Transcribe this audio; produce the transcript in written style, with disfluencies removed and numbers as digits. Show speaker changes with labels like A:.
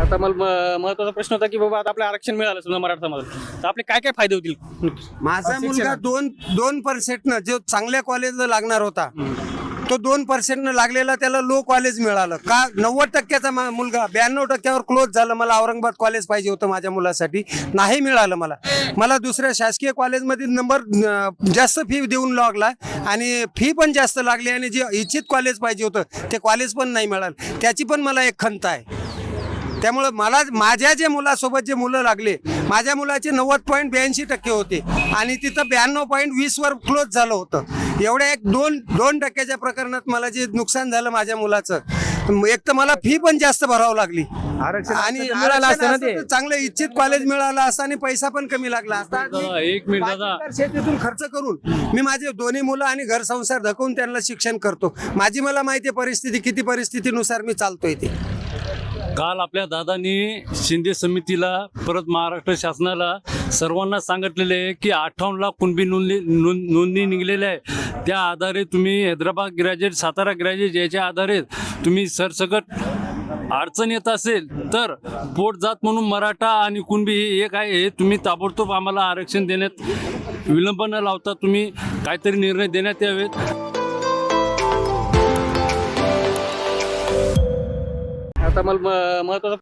A: आता मला महत्वाचा प्रश्न होता की बाबा आता आपलं आरक्षण मिळालं समजा मराठा समाजाला तर आपले काय काय फायदे होतील?
B: माझा मुलगा 2% जो चांगल्या कॉलेजला लागणार होता तो 2% लागलेला त्याला लो कॉलेज मिळालं का. 90%चा मुलगा 92%वर क्लोज झालं. मला औरंगाबाद कॉलेज पाहिजे होतं माझ्या मुलासाठी, नाही मिळालं. मला दुसऱ्या शासकीय कॉलेजमध्ये नंबर जास्त फी देऊन लागला आणि फी पण जास्त लागली आणि जे इच्छित कॉलेज पाहिजे होतं ते कॉलेज पण नाही मिळालं. त्याची पण मला एक खंत आहे. त्यामुळं मला माझ्या जे मुलासोबत जे मुलं लागले, माझ्या मुलाचे 90.82% होते आणि तिथं 92.20वर क्लोज झालं होतं. एवढ्या 2% प्रकरणात मला जे नुकसान झालं माझ्या मुलाचं, एक तर मला फी पण जास्त भरावं लागली आणि चांगलं इच्छित कॉलेज मिळालं असतं आणि पैसा पण कमी लागला असता.
A: एक मिनिट दादा,
B: शेतीतून खर्च करून मी माझे दोन्ही मुलं आणि घर संसार धकवून त्यांना शिक्षण करतो. मला माहिती आहे परिस्थिती, किती परिस्थितीनुसार मी चालतोय ते.
C: काल आपल्या दादांनी शिंदे समितीला परत महाराष्ट्र शासनाला सर्वांना सांगितलेले आहे की 58 लाख कुणबी नोंदणी निघलेल्या आहे. त्या आधारे तुम्ही हैदराबाद ग्रॅज्युएट, सातारा ग्रॅज्युएट याच्या आधारे तुम्ही सरसकट अडचण येत असेल तर पोट जात म्हणून मराठा आणि कुणबी हे एक आहे, हे तुम्ही ताबडतोब आम्हाला आरक्षण देण्यात विलंब न लावता तुम्ही काहीतरी निर्णय देण्यात यावेत.
A: आता मला महत्वाचा